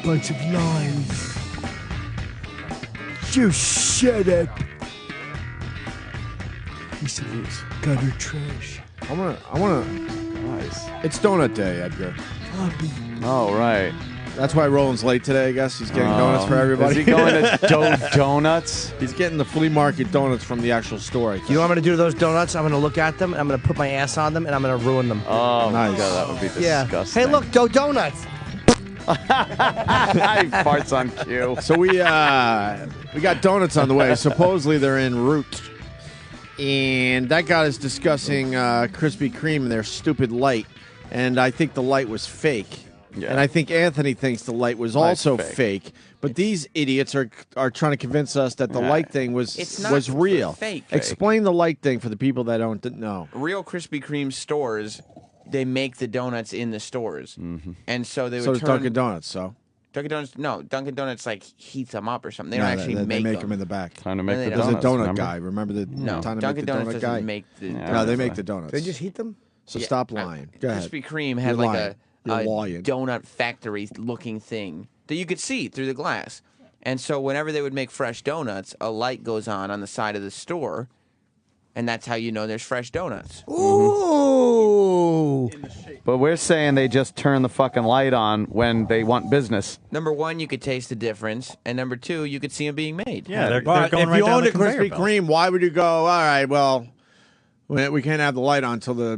bunch of lies. You shut up. He said it's gutter trash. I wanna. Nice. It's donut day, Edgar. Opie. Oh, right. That's why Roland's late today, I guess. He's getting donuts for everybody. Is he going to Donuts? He's getting the flea market donuts from the actual store. You know what I'm going to do to those donuts? I'm going to look at them, and I'm going to put my ass on them, and I'm going to ruin them. Oh, Nice. my God, that would be disgusting. Hey, look, donuts. He farts on cue. So we got donuts on the way. Supposedly they're en route. And that got us discussing Krispy Kreme and their stupid light. And I think the light was fake. Yeah. And I think Anthony thinks the light was also fake. But these idiots are trying to convince us that the light thing was real. Fake. Explain the light thing for the people that don't know. Real Krispy Kreme stores, they make the donuts in the stores, and so they would So turn Dunkin' Donuts, so. Dunkin' Donuts. No, Dunkin' Donuts like heats them up or something. They don't actually they make them in the back. Time to make No, the they There's don't. a donuts. donut remember? guy. Remember the No, time to Dunkin' make the Donuts donut doesn't guy? make the. Yeah. No, they donuts. make the donuts. They just heat them? So Yeah, stop lying. Go ahead. Krispy Kreme had You're like lying. You're a lying. donut factory looking thing that you could see through the glass. And so whenever they would make fresh donuts, a light goes on the side of the store, and that's how you know there's fresh donuts. Ooh. But we're saying they just turn the fucking light on when they want business. Number one, you could taste the difference, and number two, you could see them being made. Yeah, they're But going if right you down owned the a conveyor Krispy belt. Kreme, why would you go, all right, well, we can't have the light on until the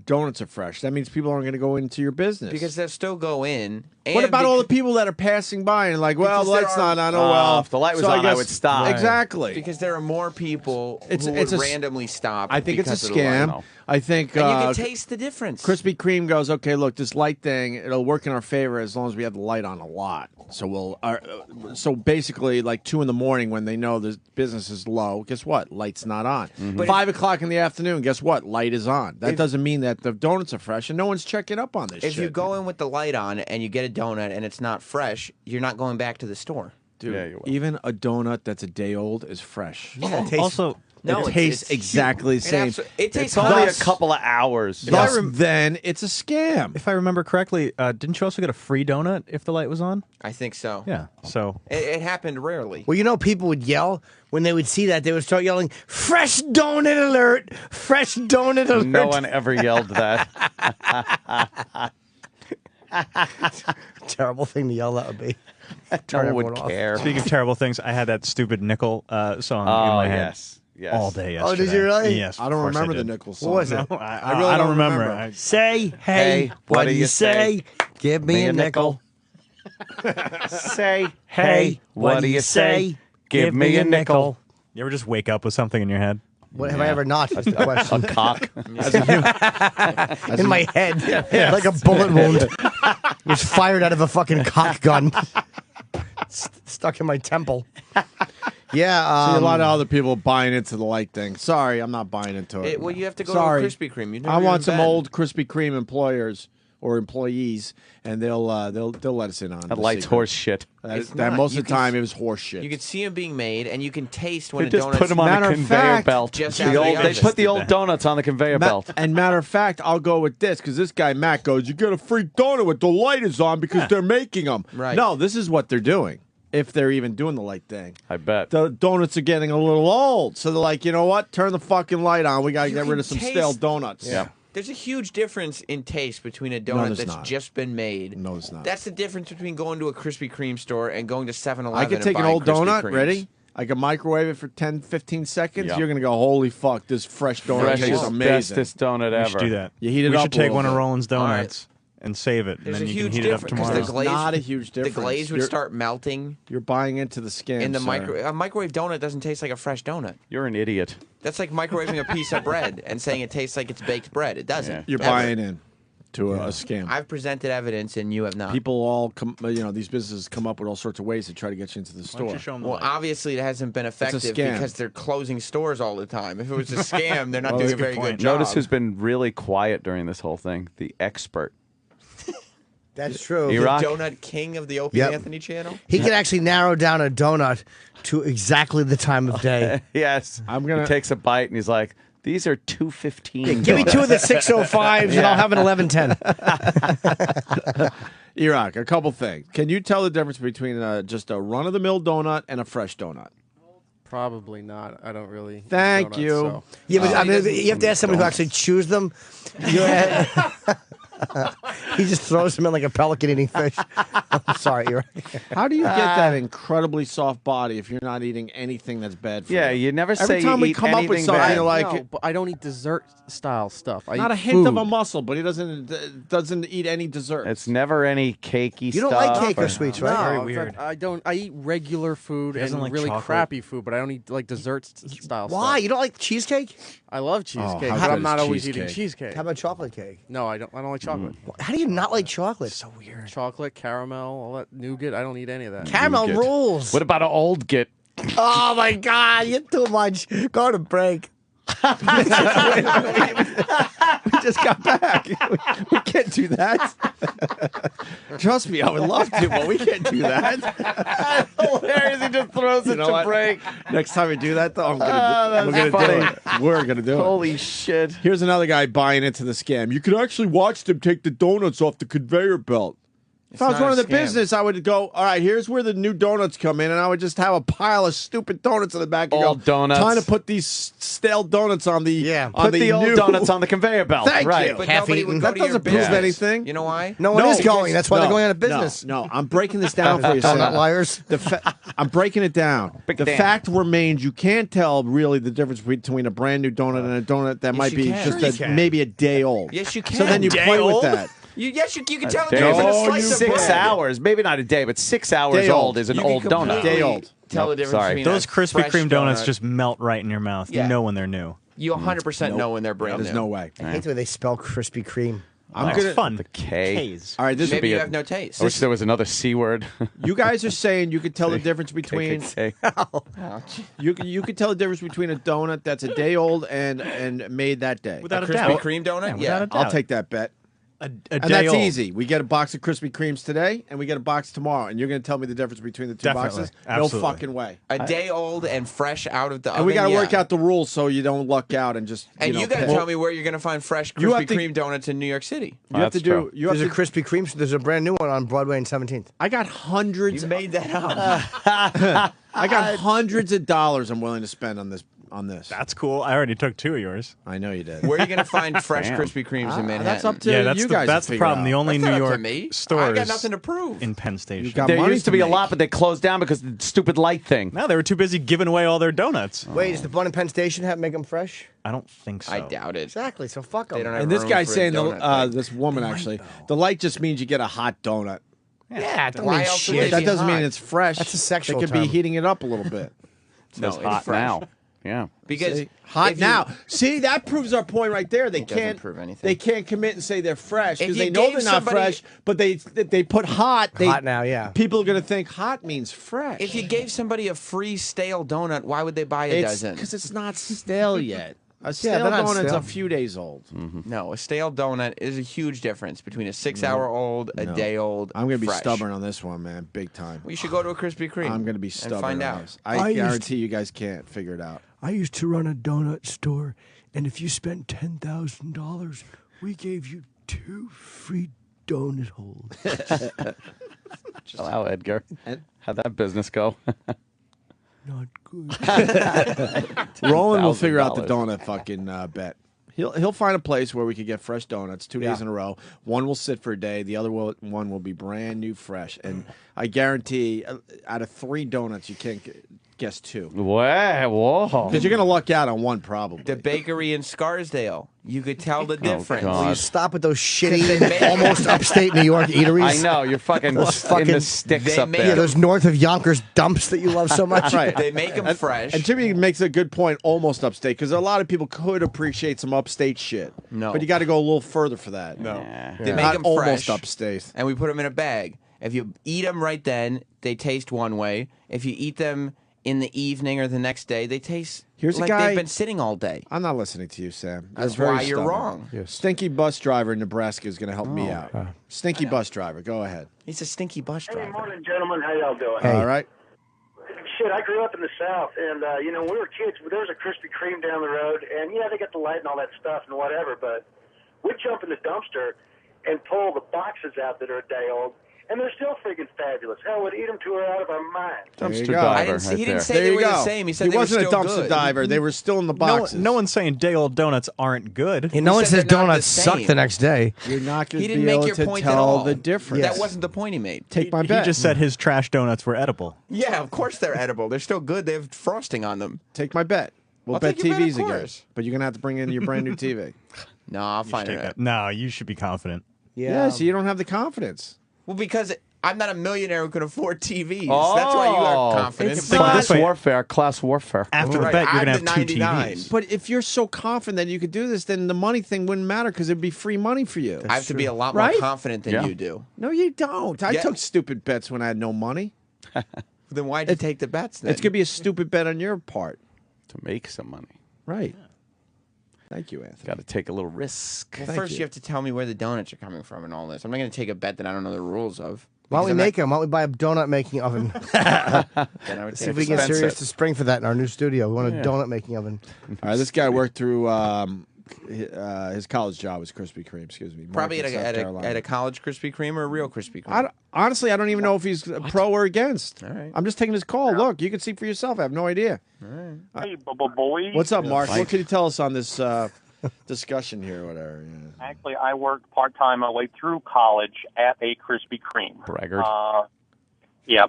donuts are fresh. That means people aren't going to go into your business. Because they'll still go in. And what about all the people that are passing by and like, well, Because the there light's are- not on. Oh, well. If the light was So on, I guess- would stop. Exactly. Because there are more people It's who a would s- randomly stop. I think it's a because of the light. scam. I think And you can taste the difference. Krispy Kreme goes, okay, look, this light thing, it'll work in our favor as long as we have the light on a lot. So so basically, like 2 a.m. when they know the business is low, guess what? Light's not on. 5 o'clock in the afternoon, guess what? Light is on. That doesn't mean that the donuts are fresh, and no one's checking up on this If shit. you go in with the light on and you get a donut and it's not fresh, you're not going back to the store. Dude, Yeah, you will. even a donut that's a day old is fresh. Yeah, it tastes, Also, No, it tastes exactly the same. It tastes It's only a thus- couple of hours. Thus, then it's a scam. if I remember correctly, didn't you also get a free donut if the light was on? I think so. Yeah. So It happened rarely. well, you know, people would yell when they would see that. They would start yelling, "Fresh donut alert! Fresh donut alert!" No one ever yelled that. Terrible thing to yell that would be. No Turn one would everyone off. care. speaking of terrible things, I had that stupid nickel song in Oh, my head yes. Yes. all day Oh, yesterday. did you really? Yes. I of don't course remember the did. nickel song. What was it? No, I really I don't don't remember. remember. Say, hey, what do you say? Give me a nickel. Say, Hey, what do you say? Give me a nickel. You ever just wake up with something in your head? What have I ever not? Is the A question. cock. In my head, like a bullet wound. Was fired out of a fucking cock gun. Stuck in my temple. Yeah. See a lot of other people buying into the light thing. Sorry, I'm not buying into it. Well, you have to go Sorry. to a Krispy Kreme. You've I never want even some been. old Krispy Kreme employers or employees, and they'll let us in on That the light's secret. horse shit. It's That not. most You of the can time s- it was horse shit. You can see them being made, and you can taste when They a just donut's put them on Matter the of conveyor fact, belt. just The out of the old, they oven. put the old donuts on the conveyor belt. And matter of fact, I'll go with this because this guy Matt goes, "You get a free donut with the light is on because they're making them." Right. No, this is what they're doing. If they're even doing the light thing, I bet. the donuts are getting a little old, so they're like, you know what? Turn the fucking light on. We gotta You get rid can of some taste- stale donuts. Yeah. There's a huge difference in taste between a donut there's that's not. just been made. No, it's not. That's the difference between going to a Krispy Kreme store and going to 7-Eleven. I could and take an buying old Krispy donut, Kremes. ready? I can microwave it for 10, 15 seconds. Yeah. You're going to go, holy fuck, this fresh donut tastes Freshest, amazing. bestest donut We ever. should do that. You heat it we up should a take little one of bit. Roland's All right. donuts and save it, and There's then a you can huge heat it up difference, 'cause tomorrow. the glaze- Not a huge difference. The glaze would You're- start melting You're buying into the scam, in the sir. microwave. A microwave donut doesn't taste like a fresh donut. You're an idiot. That's like microwaving a piece of bread and saying it tastes like it's baked bread. It doesn't. Yeah. You're Ever. buying in to a scam. I've presented evidence and you have not. People all come, these businesses come up with all sorts of ways to try to get you into the Why don't store. you show 'em the Well, light? obviously it hasn't been effective scam. because they're closing stores all the time. If it was a scam, they're not Well, doing that's a a very good good point. job. Notice who's been really quiet during this whole thing. The expert. That's true. You the rock. donut king of the Opie Yep. Anthony channel. He can actually narrow down a donut to exactly the time of day. Yes. I'm gonna- He takes a bite and he's like, these are 2:15. Give me two of the 605s and I'll have an 1110. E-Rock, a couple things. Can you tell the difference between just a run-of-the-mill donut and a fresh donut? Probably not. I don't really. Thank donuts, you. So. Yeah, but I mean, you have to ask someone who actually chews them. He just throws them in like a pelican eating fish. I'm sorry, you're right. How do you get that incredibly soft body if you're not eating anything that's bad for you? Yeah, you never say Every time you we eat come up with anything something bad. like No, but I don't eat dessert style stuff. I not eat a hint of food. a muscle, but he doesn't eat any dessert. It's never any cakey You don't stuff. like cake or sweets, right? No, Very in weird. fact, I don't. I eat regular food and doesn't like really chocolate. crappy food, but I don't eat like dessert style Why? stuff. You don't like cheesecake? I love cheesecake, how but good I'm is not always eating cheesecake? cheesecake. How about chocolate cake? No, I don't. I don't like chocolate. How do you not like chocolate? So weird. Chocolate, caramel, all that nougat. I don't eat any of that. Caramel Good. rules. What about an old git? Oh my God, you're too much. Go to break. We just got back. We can't do that. Trust me, I would love to, but we can't do that. Hilarious. He just throws You it know to what? break. Next time we do that, though, we're that's gonna funny. do it. We're gonna do it. Holy shit. Here's another guy buying into the scam. You could actually watch them take the donuts off the conveyor belt. If I was not running a the scam. business, I would go, all right, here's where the new donuts come in, and I would just have a pile of stupid donuts in the back. And Old go, donuts. Trying to put these stale donuts on the on Put the old new donuts on the conveyor belt. Thank right. you. But Half nobody eaten. would go That to your doesn't prove business. anything. You know why? No one is going. That's why they're going out of business. No, I'm breaking this down for you, Donut Sam. liars. I'm breaking it down. Big the Dan. fact remains you can't tell really the difference between a brand new donut and a donut that might you be can. just Sure you can. maybe a day old. Yes, you can. So then you Day play old? with that. Yes, you can tell the Day difference in a old. slice of 6 bread. hours. Maybe not a day, but 6 hours Day old. old is an You can old donut. completely Day old. Tell Nope, the difference sorry. between Those a Krispy fresh Kreme donuts donut. just melt right in your mouth. Yeah. You know when they're new. You 100% know when they're brand There's new. no way. I hate the way they spell Krispy Kreme. I'm It's gonna. fun. The K. K's. All right, this would Maybe be you a, have no taste. I wish there was another C word. You guys are saying you could tell the difference between KKK. you could tell the difference between a donut that's a day old and made that day. Without a Krispy doubt. Kreme donut? Yeah, without a I'll doubt. take that bet. A And day that's old. easy. We get a box of Krispy Kremes today, and we get a box tomorrow, and you're going to tell me the difference between the two Definitely. boxes? Absolutely. No fucking way. A day old and fresh out of the oven. And we got to yeah. work out the rules so you don't luck out and just. And you got to tell me where you're going to find fresh You have Krispy to- Kreme donuts in New York City. You have to That's do. true. You have There's to. a Krispy Kreme. There's a brand new one on Broadway and 17th. I got hundreds. You made that up. I got hundreds of dollars. I'm willing to spend on this. That's cool. I already took 2 of yours. I know you did. Where are you going to find fresh Damn. Krispy Kremes in Manhattan? That's up to Yeah, that's you the, guys. that's to the figure problem. out. The only That's New not up York to me. stores I got nothing to prove. in Penn Station. got There money used to be a make. lot, but they closed down because of the stupid light thing. No, they were too busy giving away all their donuts. Wait, does the one in Penn Station make them fresh? I don't think so. I doubt it. Exactly. So fuck them. They don't have And this room guy's for a saying donut thing. this woman actually, the light just means you get a hot donut. Yeah, it don't Why mean else would shit. they That be doesn't mean hot? it's fresh. That's a sexual They could be term. heating it up a little bit. No, It's it's hot fresh. now. Yeah. Because See? Hot if you- now. See, that proves our point right there. They It doesn't can't prove anything. They can't commit and say they're fresh If because you they know gave they're not somebody- fresh. But they put hot. Hot now, yeah. People are gonna think hot means fresh. If you gave somebody a free stale donut, why would they buy a dozen? because it's not stale yet. A stale they're not donut's stale. a few days old. No, a stale donut is a huge difference between a 6-hour-old, a day old. I'm gonna be fresh. stubborn on this one, man, big time. Well, you should go to a Krispy Kreme. I'm gonna be stubborn. and find on out. this. I I used- guarantee you guys can't figure it out. I used to run a donut store, and if you spent $10,000, we gave you 2 free donut holes. Allow Edgar. How'd that business go? Not good. Roland will figure out the $1,000. donut fucking bet. He'll find a place where we could get fresh donuts 2 days in a row. One will sit for a day. The other one will be brand new, fresh. And I guarantee, out of 3 donuts, you can't guess 2 Whoa. because you're gonna luck out on one probably. The bakery in Scarsdale. You could tell the difference. God. Will you stop with those shitty, They make- almost upstate New York eateries? I know you're fucking in fucking- the sticks they up make there. Yeah, those north of Yonkers dumps that you love so much. Right. They make them fresh. And Jimmy makes a good point, almost upstate, because a lot of people could appreciate some upstate shit. No. but you got to go a little further for that. They make Not them almost fresh, upstate. and we put them in a bag. If you eat them right then, they taste one way. If you eat them in the evening or the next day, they taste Here's a like guy- they've been sitting all day. I'm not listening to you, Sam. That's very why you're stubborn. wrong. Stinky bus driver in Nebraska is going to help me out. Stinky bus driver, go ahead. He's a stinky bus Hey, driver. morning, gentlemen. How y'all doing? All right. Shit, I grew up in the South, and, when we were kids, there was a Krispy Kreme down the road, and, yeah, they got the light and all that stuff and whatever, but we'd jump in the dumpster, and pull the boxes out that are a day old, and they're still freaking fabulous. Hell, we'd eat them to her out of our minds. Dumpster go. diver. He didn't say There they you were go. the same. He said he they wasn't were a still dumpster good. diver. They were still in the No, boxes. no one's saying day-old donuts aren't good. And no one said says they're not the donuts suck same. the next day. You're not going He to didn't be make able your to point at tell all. the difference. That wasn't the point he made. Take my He bet. just said his trash donuts were edible. Yeah, of course they're edible. They're still good. They have frosting on them. Take my bet. We'll I'll bet take your bet, TVs of again. course. But you're going to have to bring in your brand new TV. No, I'll find it out. No, you should be confident. Yeah, so you don't have the confidence. Well, because I'm not a millionaire who can afford TVs. That's why you got confidence. It's Think of it class this way. warfare. Class warfare. After the Right, bet, you're I'm gonna the have two 99. TVs. But if you're so confident that you could do this, then the money thing wouldn't matter because it'd be free money for you. I have to be a lot more Right? confident than Yeah. you do. No, you don't. I Yeah. took stupid bets when I had no money. Then why'd you take the bets then? It's going to be a stupid bet on your part. To make some money, Right. Thank you, Anthony. got to take a little risk. Well, first you have to tell me where the donuts are coming from and all this. I'm not going to take a bet that I don't know the rules of. Why don't we Because make them? Why don't we buy a donut making oven? then I would See take if we get expensive. serious to spring for that in our new studio. We want a donut making oven. All right, this guy worked through his college job was Krispy Kreme. Excuse me. Probably Market, South at Carolina. a college Krispy Kreme or a real Krispy Kreme. Honestly, I don't even know if he's pro or against. All right. I'm just taking his call. Look, you can see for yourself. I have no idea. Hey, boys. What's up, Mark? What can you tell us on this discussion here or whatever? Yeah. Actually, I worked part-time my way through college at a Krispy Kreme. Braggart. Yeah,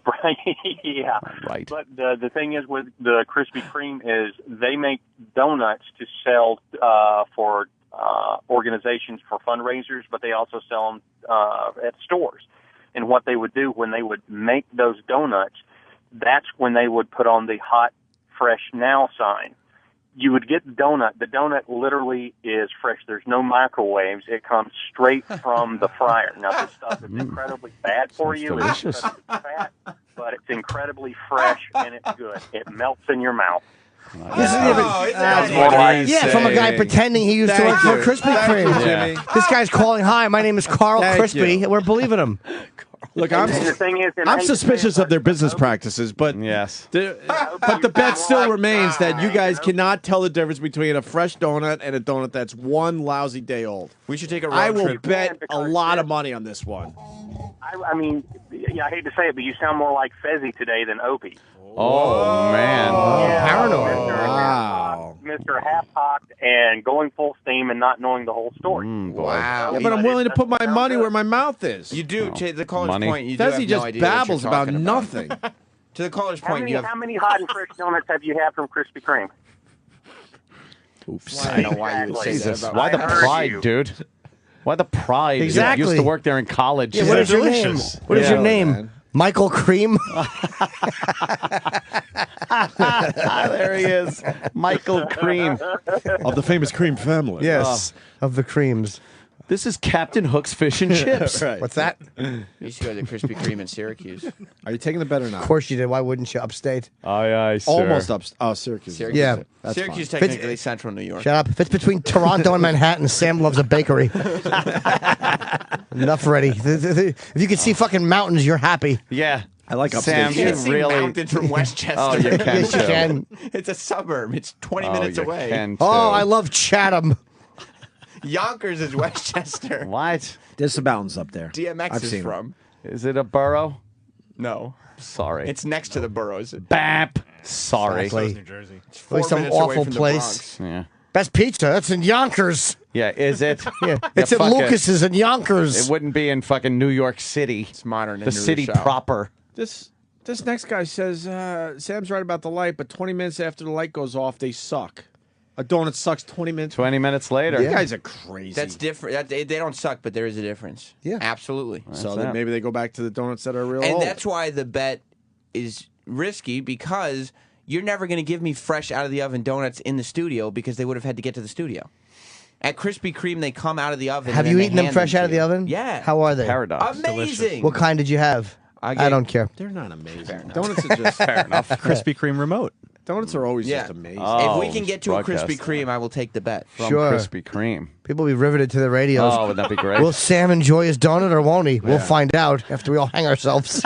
yeah. Right. But the thing is with the Krispy Kreme is they make donuts to sell for organizations for fundraisers, but they also sell them at stores. And what they would do when they would make those donuts, that's when they would put on the hot, fresh now sign. You would get the donut. The donut literally is fresh. There's no microwaves. It comes straight from the fryer. Now, this stuff is incredibly bad for you. delicious. It's incredibly fat, but it's incredibly fresh, and it's good. It melts in your mouth. That's more like- Yeah, from a guy pretending he used to work for Krispy Kreme. Jimmy. This guy's calling, hi, my name is Carl Thank Crispy, you. and we're believing him. Look, And the thing is, and I I'm hate to say suspicious it, of their but business Opie- practices, but Yes. but the bet still remains that you guys cannot tell the difference between a fresh donut and a donut that's one lousy day old. We should take a road I will trip. bet a lot of money on this one. I mean, yeah, I hate to say it, but you sound more like Fezzi today than Opie. Oh, man. Paranoid. Wow. Mr. Half-cocked and going full steam and not knowing the whole story. Wow. Yeah, but I'm willing to put my money where my mouth is. You do, to the caller's Money. point, you do have Fezzi no just idea what you're babbles about talking nothing. To the caller's How point, many, you have... how many hot and fresh donuts have you had from Krispy Kreme? Oops. I know why you would say that Jesus. about Why the I heard pride, you. dude? Why the pride? Exactly. You used to work there in college. Yeah, what is your name? delicious. What is Yeah, your name? man. Michael Cream? There he is. Michael Cream. Of the famous Cream family. Yes, of the creams. This is Captain Hook's Fish and Chips. Right. What's that? You used to go to the Krispy Kreme in Syracuse. Are you taking the bet or not? Of course you did. Why wouldn't you? Upstate. Aye, aye, sir. Almost up. Oh, Syracuse. Syracuse. Yeah. That's Syracuse fine. technically central New York. Shut up. If it's between Toronto and Manhattan, Sam loves a bakery. Enough already. If you can see fucking mountains, you're happy. Yeah. I like Sam, upstate. You you can't see really. mountains from Westchester. Oh, you can Yes, you too. can. It's a suburb. It's 20 Oh, minutes you away. can Oh, too. I love Chatham. Yonkers is Westchester. What? There's some mountains up there. DMX I've is seen from. Is it a borough? No. Sorry. It's next to the boroughs. BAP. Sorry. Exactly. New Jersey. It's 4 Like some minutes away awful from the place. Bronx. Yeah. Best pizza. That's in Yonkers. Yeah, is it? Yeah. It's at fuck it. Lucas's in Yonkers. It wouldn't be in fucking New York City. It's modern. The city Show. proper. This next guy says Sam's right about the light, but 20 minutes after the light goes off, they suck. A donut sucks 20 minutes. 20 minutes later. You guys are crazy. That's different. They don't suck, but there is a difference. Yeah. Absolutely. so that. then maybe they go back to the donuts that are real And old. that's why the bet is risky, because you're never going to give me fresh out of the oven donuts in the studio, because they would have had to get to the studio. At Krispy Kreme, they come out of the oven. Have and you then they eaten them hand fresh to out of the you. oven? Yeah. How are they? Paradox. Amazing. What kind did you have? I I get- don't care. They're not amazing. Donuts are just Fair enough. Krispy Kreme remote. Donuts are always Yeah. just amazing. Oh, If we can get to a broadcast. Krispy Kreme, I will take the bet. From Sure. Krispy Kreme. People will be riveted to the radios. Oh, would that be great? Will Sam enjoy his donut or won't he? We'll find out after we all hang ourselves.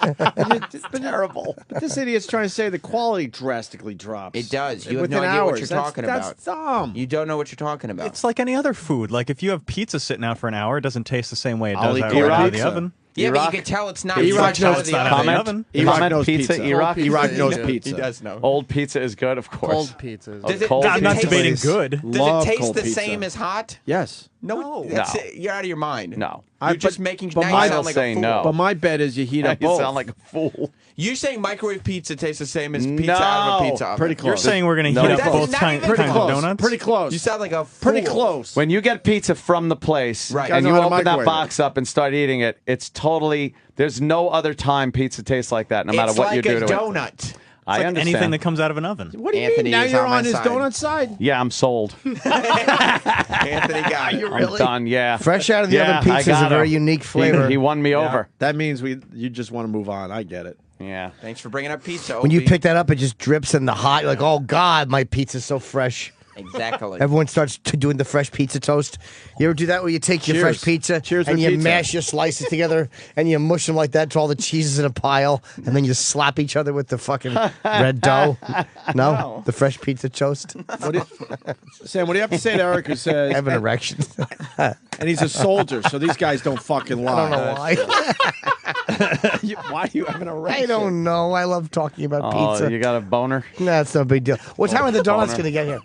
It's terrible. But this idiot's trying to say the quality drastically drops. It does. You have Within no idea what hours. you're That's- talking That's dumb. You don't know what you're talking about. It's like any other food. Like if you have pizza sitting out for an hour, it doesn't taste the same way it I'll does eat out cold of the pizza. oven. yeah, but Iraq- you can tell it's not Iraq fresh out knows of the it's not oven. out of the Comment? oven. Iraq Comment knows pizza, pizza. Iraq? Iraq knows He pizza. He does know. Old pizza is good, of course. Cold pizzas. Does it, cold does I'm it not taste, debating Please. good. Does Love it taste cold the pizza. same as hot? Yes. No, that's it. You're out of your mind. No. You're just making. but Now my- you sound like say a fool. no. But my bet is you heat up You both. sound like a fool. You're saying microwave pizza tastes the same as pizza out of a No. pizza oven. Pretty close. You're saying we're going to No, heat up that's both not kinds even of close. donuts? Pretty close. You sound like a fool. Pretty close. When you get pizza from the place Right. and Guys you know how to open that microwave it. box up and start eating it, it's totally, there's no other time pizza tastes like that, no matter It's what like you do a to donut. it. It's I like understand. anything that comes out of an oven. What do you Anthony mean? Now is you're on my on his side. donut side. Yeah, I'm sold. Anthony got it. I'm done, yeah. Fresh out of the Yeah, oven I pizza is got a very him. unique flavor. He won me over. That means you just want to move on. I get it. Yeah. Thanks for bringing up pizza. When you Opie. pick that up, it just drips in the hot. You're like, oh God, my pizza's so fresh. Exactly. Everyone starts doing the fresh pizza toast. You ever do that where you take your Cheers. fresh pizza Cheers and with you pizza. mash your slices together and you mush them like that to all the cheeses in a pile and then you slap each other with the fucking red dough? No? The fresh pizza toast? Sam, what do you have to say to Eric who says, I have an erection. and he's a soldier, so these guys don't fucking lie. I don't know why. Why do you have an erection? I don't know. I love talking about Oh, pizza. you got a boner? Nah, it's no big deal. What time are the donuts Boner. going to get here?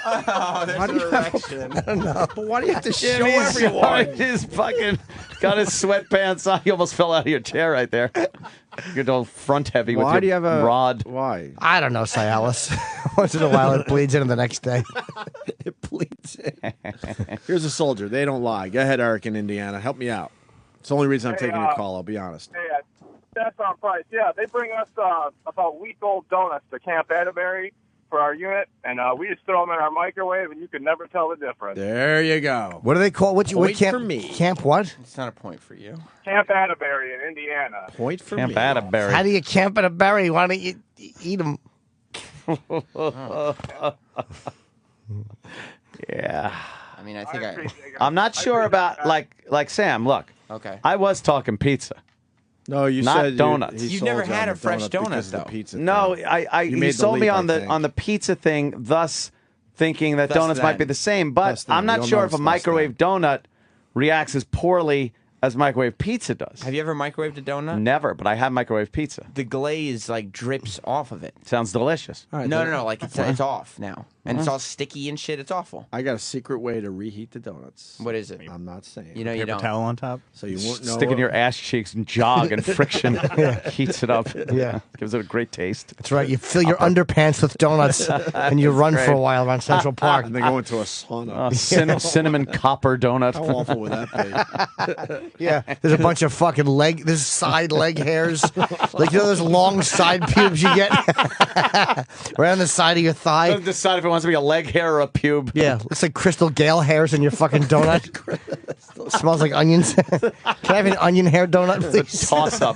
Oh, there's an erection. But why do you have to show Jimmy's everyone? He's fucking got his sweatpants on. He almost fell out of your chair right there. You're all front heavy with Why your do you have a rod. Why? I don't know, Cialis. Once in a while it bleeds in the next day. It bleeds in. Here's a soldier. They don't lie. Go ahead, Eric in Indiana. Help me out. It's the only reason I'm taking your call. I'll be honest. Hey, that's on price. Yeah, they bring us about week-old donuts to Camp Atterbury for our unit, and we just throw them in our microwave, and you can never tell the difference. There you go. What do they call what Point camp? for me. Camp what? It's not a point for you. Camp Atterbury in Indiana. Point for Camp me. Atterbury. How do you camp at a berry? Why don't you eat them? Yeah. I mean, I think I. I'm not sure about like Sam. Look, Okay. I was talking pizza. No, you Not said donuts. he You've sold never you had on a the fresh donut because donut, of the though. pizza No, thing. I You he made the sold me leap, on I the think. on the pizza thing, thus thinking that Thus donuts might then. be the same. But Thus then. I'm not You'll sure know if a it's thus microwave donut reacts as poorly as microwave pizza does. Have you ever microwaved a donut? Never, but I have microwave pizza. The glaze like drips off of it. Sounds delicious. All right, No, then. no, no. Like it's off now, and it's all sticky and shit. It's awful. I got a secret way to reheat the donuts. What is it? I'm not saying. You know you Paper don't. towel on top. So you won't know. Stick in your ass cheeks and jog and friction heats it up. Yeah. Gives it a great taste. That's right. You fill your underpants with donuts and you run for a while around Central Park. And they go into a sauna. Cinnamon copper donut. How awful would that be? Yeah, there's a bunch of fucking there's side leg hairs. Like, you know those long side pubes you get? Right on the side of your thigh? Doesn't decide if it wants to be a leg hair or a pube. Yeah, looks like Crystal Gale hairs in your fucking donut. Smells like onions. Can I have an onion hair donut, please? Toss up.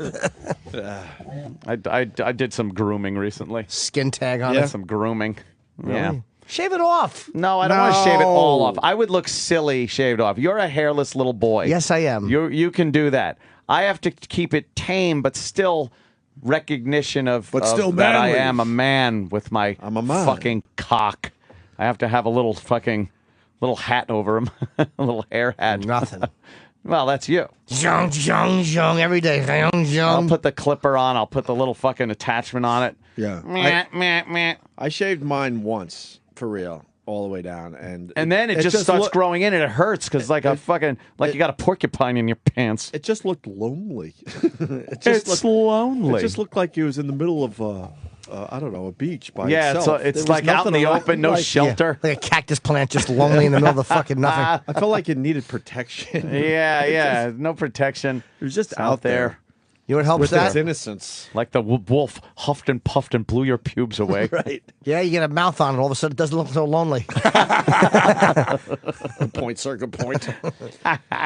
I did some grooming recently. Skin tag on Yeah. it. Some grooming. Yeah. Shave it off. No, I don't want to shave it all No. off. I would look silly shaved off. You're a hairless little boy. Yes, I am. You can do that. I have to keep it tame, but still recognition of, But still that I manly. am a man with my I'm a man. fucking cock. I have to have a little fucking little hat over him, a little hair hat. Nothing. Well, that's you. Zhong, zhong, zhong, every day. Zhong, I'll zhong. put the clipper on. I'll put the little fucking attachment on it. Yeah. Meh, meh, meh. I shaved mine once, for real, all the way down. And And then it just starts look- growing in and it hurts because like a fucking, like you got a porcupine in your pants. It just looked lonely. It's lonely. It just looked like he was in the middle of, I don't know, a beach by Yeah, itself. it's There was like out in nothing the around, open, no like- shelter. Like a cactus plant just lonely in the middle of the fucking nothing. I felt like it needed protection. Yeah, no protection. It was just It's out there. You know what helps With that? its innocence. Like the wolf huffed and puffed and blew your pubes away. Right. Yeah, you get a mouth on it. All of a sudden, it doesn't look so lonely. Point, circle, point.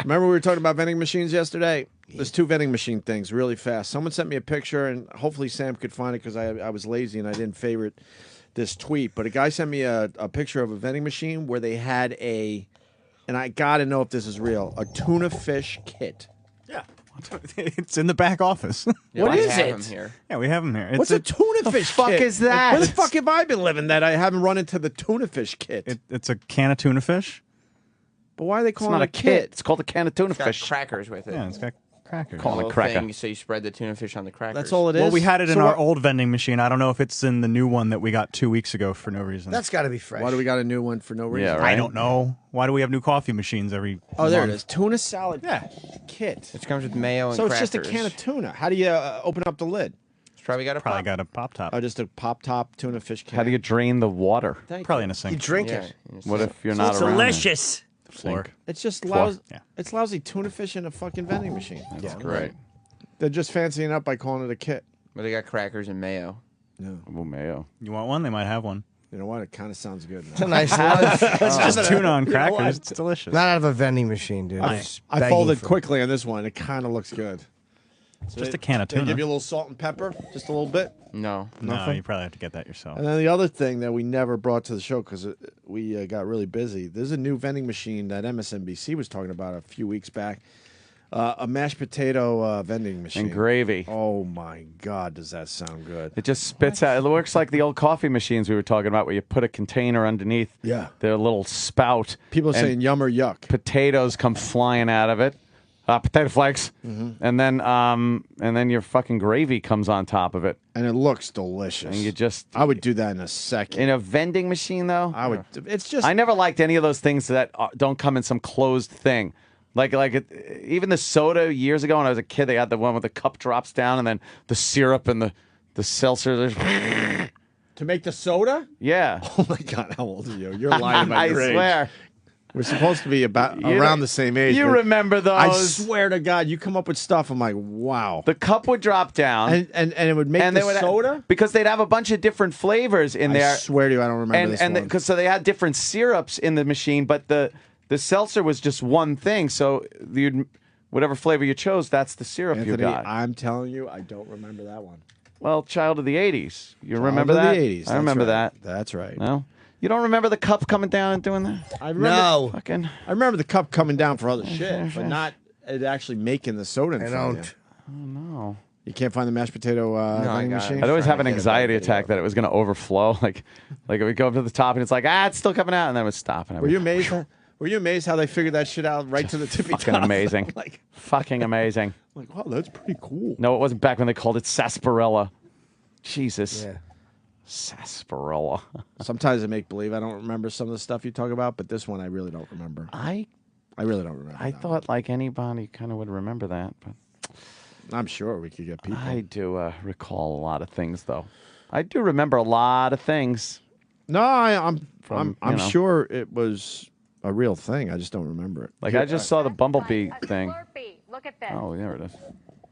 Remember we were talking about vending machines yesterday? There's 2 vending machine things really fast. Someone sent me a picture, and hopefully Sam could find it because I was lazy and I didn't favorite this tweet. But a guy sent me a picture of a vending machine where they had and I got to know if this is real, a tuna fish kit. Yeah. It's in the back office. What is have it? them here. Yeah, we have them here. What's a tuna fish fuck kit? is that? Where the fuck have I been living that I haven't run into the tuna fish kit? It's a can of tuna fish. But why are they It's calling not it a kit. It's called a can of tuna It's got fish. crackers with it. Yeah, it's got crackers. Call it Little cracker. thing, so you spread the tuna fish on the crackers. That's all it is? Well, we had it in So our what- old vending machine. I don't know if it's in the new one that we got 2 weeks ago for no reason. That's got to be fresh. Why do we got a new one for no reason? Yeah, I right. don't know. Why do we have new coffee machines every Oh, there it month? is. Tuna salad Yeah. kit. It comes with mayo and So it's crackers. just a can of tuna. How do you open up the lid? It's probably got a Probably pop. got a pop top. Oh, just a pop top tuna fish can. How do you drain the water? Probably in a You sink. drink Yeah, it. What if you're not It's around? delicious. Floor. It's just Floor. lousy. Yeah. It's lousy tuna fish in a fucking vending machine. That's great. They're just fancying up by calling it a kit. But they got crackers and mayo. No, Oh, mayo. You want one? They might have one. you know what? It kind of sounds good. It's a nice lunch. It's just tuna on You know what? crackers. It's delicious. Not out of a vending machine, dude. I folded quickly on this one. It kind of looks good. Just a can of They tuna. give you a little salt and pepper, just a little bit. No. No, Nothing? you probably have to get that yourself. And then the other thing that we never brought to the show because we got really busy. There's a new vending machine that MSNBC was talking about a few weeks back. A mashed potato vending machine. And gravy. Oh my God, does that sound good? It just spits out. It works like the old coffee machines we were talking about, where you put a container underneath Yeah. their little spout. People are and saying yum or yuck. potatoes come flying out of it. Potato flakes, Mm-hmm. and then your fucking gravy comes on top of it, And it looks delicious. and you just I would do that in a second. in a vending machine though. I would. It's just. I never liked any of those things that don't come in some closed thing. Even the soda years ago when I was a kid, they had the one with the cup drops down and then the syrup and the seltzer. To make the soda? Yeah. Oh my God, how old are you? You're lying about I your age. swear. We're supposed to be about You around know- the same age. You but remember those? I swear to God, you come up with stuff. I'm like, wow. The cup would drop down. And it would make and the they would soda? because they'd have a bunch of different flavors in there. I swear to you, I don't remember this one. Because so they had different syrups in the machine, but the seltzer was just one thing. So whatever flavor you chose, that's the syrup you Anthony, got. I'm telling you, I don't remember that one. Well, child of the '80s. You Child remember of that? The 80s. I remember That's that. right. That's right. No, you don't remember the cup coming down and doing that? I remember, No. Fucking. I remember the cup coming down for other shit, but not it actually making the soda. In I front of don't. You. No. You can't find the mashed potato vending machine. I'd always have an Trying to get a anxiety better attack that it was going to overflow. Like it would go up to the top and it's like, it's still coming out, and then it would stop. And I Were would, you amazed? Were you amazed how they figured that shit out right to the tippy fucking top? amazing. like, Fucking amazing. wow, that's pretty cool. No, it wasn't back when they called it sarsaparilla. Jesus. Yeah. Sarsaparilla. Sometimes I make believe I don't remember some of the stuff you talk about, but this one I really don't remember. I really don't remember. I that thought like anybody kind of would remember that, but one. I'm sure we could get people. I do recall a lot of things though. I do remember a lot of things. No, I'm From, I'm you know. sure it was a real thing. I just don't remember it. Like I just saw the bumblebee thing. Slurpee. Look at this. Oh, there it is.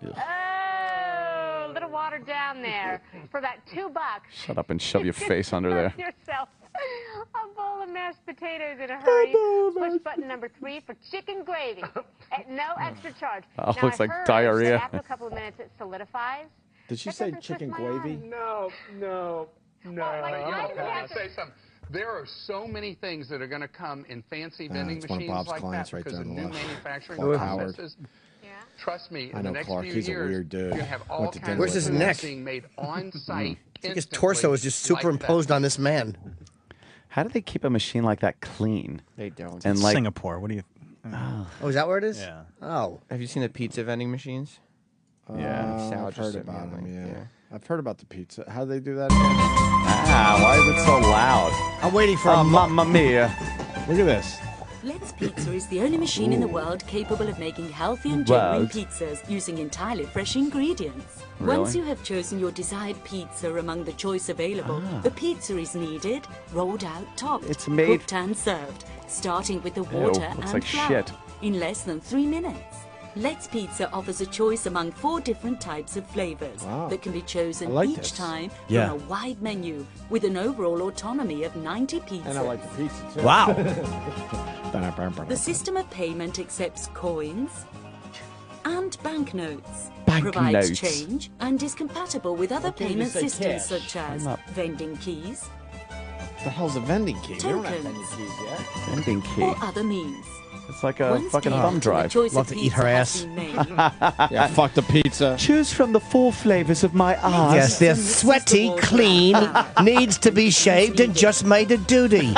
Oh, a little water down there for about $2. Shut up and shove your face under there. Yourself a bowl of mashed potatoes in a hurry. Push button number 3 for chicken gravy at no extra charge. Oh, now, looks I've like heard diarrhea. that after a couple of minutes, it solidifies. Did she That say doesn't chicken twist my gravy? arm. No. Well, like, I'm I going have to say something. There are so many things that are going to come in fancy vending it's one of machines Bob's like clients that right because there of on the new left. manufacturing Clark Howard. processes. Trust me, I in know the next Clark. few He's a years, weird dude. you're going to have all Went to kinds dinner Where's of his foods neck? being made on site. His torso is just superimposed on this man. How do they keep a machine like that clean? They don't. And like Singapore. What do you? Oh, is that where it is? Yeah. Oh. Have you seen the pizza vending machines? Yeah. Sal I've just heard sent me about a them. link, Yeah. yeah. I've heard about the pizza. How do they do that? why is it so loud? I'm waiting for Oh, a mamma mia. Look at this. Let's Pizza is the only machine in the world capable of making healthy and genuine World. pizzas using entirely fresh ingredients. Really? Once you have chosen your desired pizza among the choice available, the pizza is kneaded, rolled out, topped, It's made- cooked and served, starting with the water looks and like flour shit. in less than 3 minutes. Let's Pizza offers a choice among 4 different types of flavors Wow. that can be chosen I like each this. time Yeah. from a wide menu with an overall autonomy of 90 pizzas. And I like the pizza too. Wow. The system of payment accepts coins and want banknotes. Banknotes. Provides change and is compatible with other Okay, payment just say systems cash. such as I'm up. vending keys, What the hell's a vending key? We don't have vending tokens, keys yet. Vending key. or other means. It's like a Once fucking given thumb to a drive. choice Love of to eat her pizza has ass. been made, Yeah, fuck the pizza. Choose from the 4 flavors of my ass. Yes, they're sweaty, clean, needs to be shaved, and just made a duty.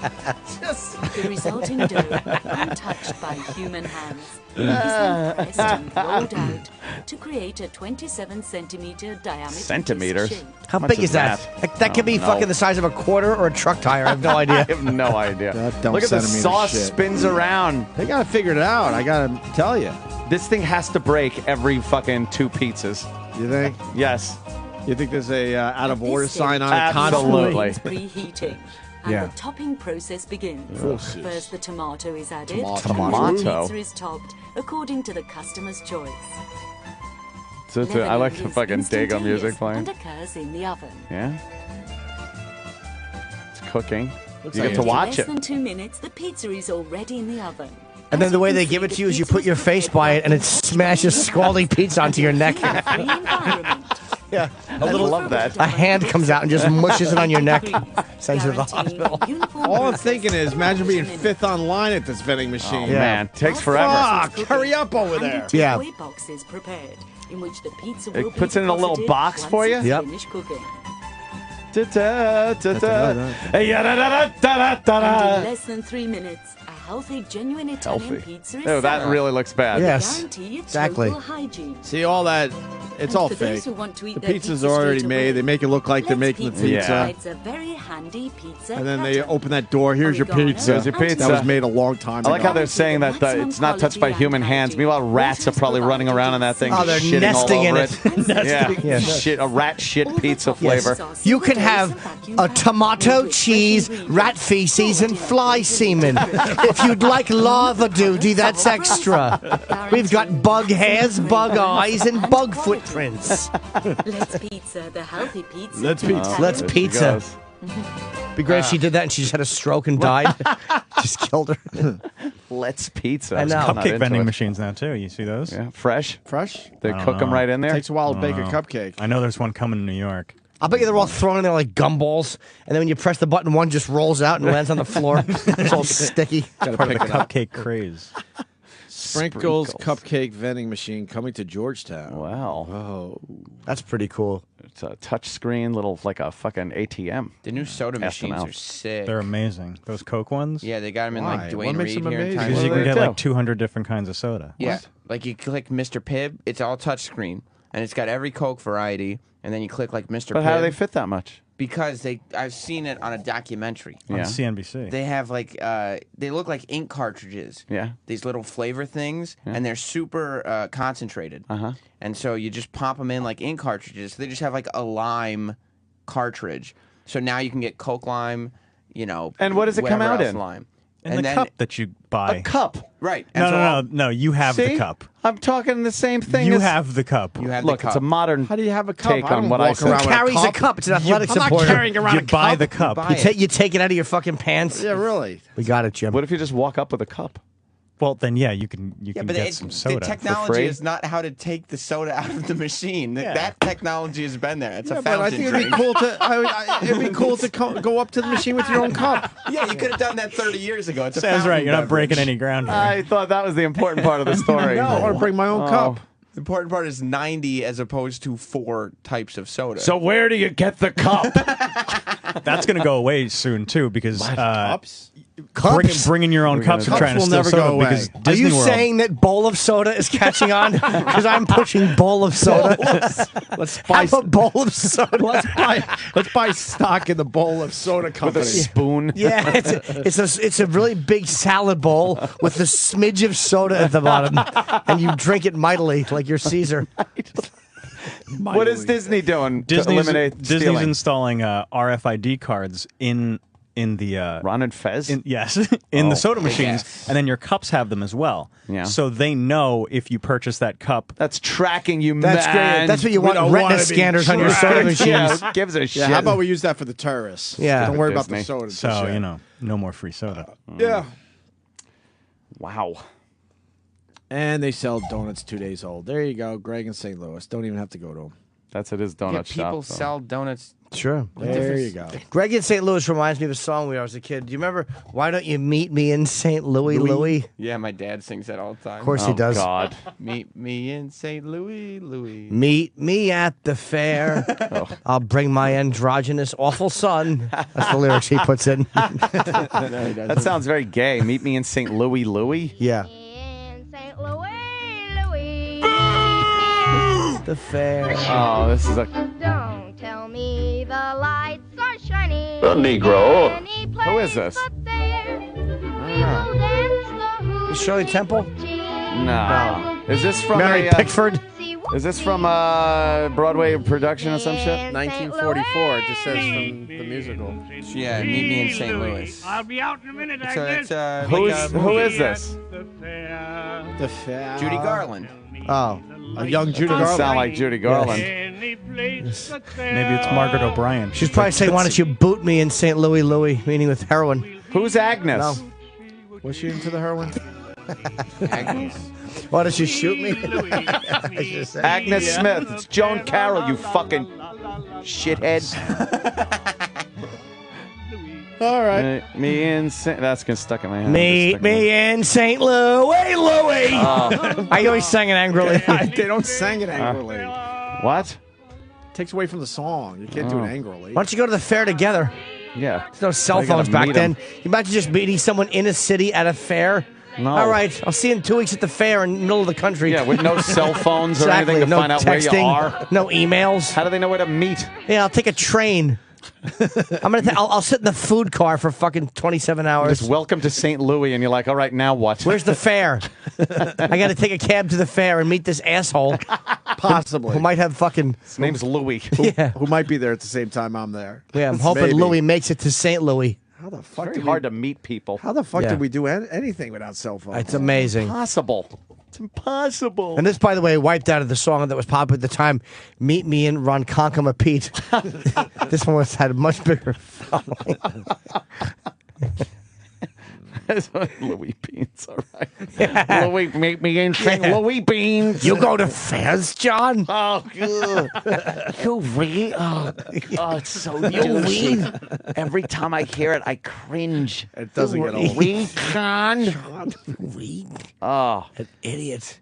The resulting dough, untouched by human hands, is then pressed and rolled out to create a 27-centimeter diameter Centimeters? shape. How How big much is is that? that? That could be No. fucking the size of a quarter or a truck tire. I have no idea. I have no idea. That dumb Look at the centimeter sauce shit. spins around. They gotta figure it out. I gotta tell you. This thing has to break every fucking 2 pizzas. You think? Yes. You think there's a out of At this order sign on stage, it constantly? Absolutely. It's preheating. And Yeah. the topping process begins. Yes. First, the tomato is added. Tomato. And then Tomato. the pizza is topped according to the customer's choice. So I like the Leavening is fucking Dago instantaneous music playing. and occurs in the oven. Yeah. It's cooking. Looks You like get to it's- watch In less it. than 2 minutes, the pizza is already in the oven. And then the way they give it to you is you put your face by it and it smashes scalding pizza onto your neck. Yeah, I love that. A hand comes out and just mushes it on your neck. Sends you to the hospital. All I'm thinking is, imagine being 5th online at this vending machine. Oh, man, takes forever. Fuck, hurry up over there. Yeah. Takeaway boxes prepared, in which the pizza It will be puts it in a little deposited box once for you? it's Yep. finished cooking. In less than 3 minutes, a healthy, genuine Italian Healthy. pizza is Oh, that served. really looks bad. Yes, Guarantee exactly. total hygiene. See, all that, it's And all for those fake. who want to eat The their pizza's pizza already straight made. away, They make it look like they're Let's making the Pizza pizza. provides a very handy pizza And then they cutter. open that door. Here's your Oregano, pizza. Here's your pizza. That was made a long time I ago. like how they're saying that it's not touched by human hands. Meanwhile, rats are probably running around in that thing, Oh, they're shitting nesting all in over it. Yeah, Yeah. shit, a rat shit All the pizza toppings flavor. are You can sealed have and vacuum a packed tomato, with cheese, fresh rat feces, and fly semen. If you'd like lava duty, that's extra. We've got bug hairs, bug eyes, and bug footprints. Let's Pizza, the healthy pizza. Let's Pizza. Italian Let's There she pizza. goes. Be great if she did that and she just had a stroke and died. Just killed her. Let's pizza. I know. was not Cupcake into vending it. machines now too. You see those? Yeah, fresh. Fresh? They I don't cook them know. right in there. Takes a while to bake a know. cupcake. I know there's one coming in New York. I bet you they're all thrown in there like gumballs, and then when you press the button, one just rolls out and lands on the floor. It's all sticky. Gotta Part of pick the it up. cupcake craze. Sprinkles Cupcake Vending Machine coming to Georgetown. Wow. Oh. That's pretty cool. It's a touch screen, little like a fucking ATM. The new soda Ask them machines out. are sick. They're amazing. Those Coke ones. Yeah, they got them in Why? like What Dwayne makes Reed them here in amazing? Taiwan. Because you What can do get they like do? 200 different kinds of soda. Yeah, like you click Mr. Pibb, it's all touchscreen, and it's got every Coke variety, and then you click like Mr. But Pibb. how do they fit that much? Because I've seen it on a documentary. On Yeah. CNBC. They have like they look like ink cartridges. Yeah. These little flavor things, and they're super concentrated. Uh-huh. And so you just pop them in like ink cartridges. They just have like a lime cartridge. So now you can get Coke lime, you know. And what does it come whatever out else in? Lime. and and the then, cup that you buy. A cup. Right. And No, so no, no, no. You have See? the cup. I'm talking the same thing. You as, have the cup. You have Look, the it's cup. a modern How do you have a cup? take I on don't what I walk said. around with a Carries a cup. cup. It's an athletic I'm not supporter. carrying around You a buy cup. the cup. buy You take it out of your fucking pants. Yeah, really. We got it, Jim. What if you just walk up with a cup? Well, then yeah, you can Yeah, but get some soda. the free? technology is not how to take the soda out of the machine. Yeah. That technology has been there. It's Yeah, a but I fountain think it'd be drink. cool to. It'd be cool to go up to the machine with your own cup. Yeah, you could have done that 30 years ago. It's a Sam's right. fountain You're not beverage. breaking any ground here. I thought that was the important part of the story. No, I want to bring my own cup. The important part is 90 as opposed to 4 types of soda. So where do you get the cup? That's going to go away soon too because Cups? bringing your own cups Cups are trying to will steal never soda go away. because Are Disney you World. saying that bowl of soda is catching on? Because I'm pushing bowl of soda. Let's buy. Have a bowl of soda. Let's buy stock in the bowl of soda With company. a spoon? Yeah, it's a really big salad bowl with a smidge of soda at the bottom, and you drink it mightily like you're Caesar. What is Disney doing to Disney's eliminate stealing? installing RFID cards in the Ron and Fez? yes in the soda big machines, ass. and then your cups have them as well. Yeah. So they know if you purchase that cup. That's tracking you, That's man. great. That's what you We want. don't Retina wanna be scanners on your soda tracked. machines. Yeah, who gives a shit? Yeah, how about we use that for the terrorists? Yeah. Don't worry about the Disney. soda. So you know, no more free soda. Yeah. Wow. And they sell donuts 2 days old. There you go. Greg in St. Louis. Don't even have to go to them. That's at his donut Yeah, shop. people so. sell donuts. Sure. There you go. Greg in St. Louis reminds me of a song when I was a kid. Do you remember Why Don't You Meet Me in St. Louis, Louis? Yeah, my dad sings that all the time. Of course he does. God. Meet me in St. Louis, Louis. Meet me at the fair. I'll bring my androgynous awful son. That's the lyrics he puts in. That sounds very gay. Meet me in St. Louis, Louis. Yeah. In St. Louis, Louis. The fair. Oh, this is a. Don't tell me the lights are shining. The Negro. Any Who is this? place but there. We'll dance the hoochie. Is Shirley Temple? No. Is this from Mary Pickford? Is this from Broadway production or some shit? 1944. It just says from the musical. Yeah, Meet Me in St. Louis. I'll be out in a minute, I So guess. it's Who like is a who movie. is this? The fair. Judy Garland. Oh. A young Judy Doesn't Garland. sound like Judy Garland. Maybe it's Margaret O'Brien. She's probably saying, why don't you boot me in St. Louis, Louis, meaning with heroin. Who's Agnes? No. Was she into the heroin? Agnes. Why don't you shoot me? Agnes Smith. It's Joan Carroll, you fucking shithead. All right. Me in St. That's gonna stuck in my head. Meet me in St. Louis, Louis. Oh. I always sang it angrily. They don't sing it angrily. What? Takes away from the song. You can't do it angrily. Why don't you go to the fair together? Yeah. There's no cell I gotta phones back meet then. 'em. You imagine just meeting someone in a city at a fair? No. All right, I'll see you in 2 weeks at the fair in the middle of the country. Yeah, with no cell phones or Exactly. anything to No find out texting, where you are. no emails. How do they know where to meet? Yeah, I'll take a train. I'll sit in the food car for fucking 27 hours. Just welcome to St. Louis, and you're like, all right, now what? Where's the fair? I got to take a cab to the fair and meet this asshole Possibly. who might have fucking. His name's Louis. Who might be there at the same time I'm there. Yeah, I'm hoping Maybe. Louis makes it to St. Louis. How the It's fuck very did hard to meet people. How the fuck Yeah. did we do anything without cell phones? It's amazing. Impossible. It's impossible. And this, by the way, wiped out of the song that was popular at the time, Meet Me in Ronkonkoma Pete. This one had a much bigger following. Louis Beans, all right. Louis, make me in St. Louis Beans. You go to fairs, John? Oh, good. You read? Oh, it's so douchey. Every time I hear it, I cringe. It doesn't get old. Read, John. Read? Oh. An idiot.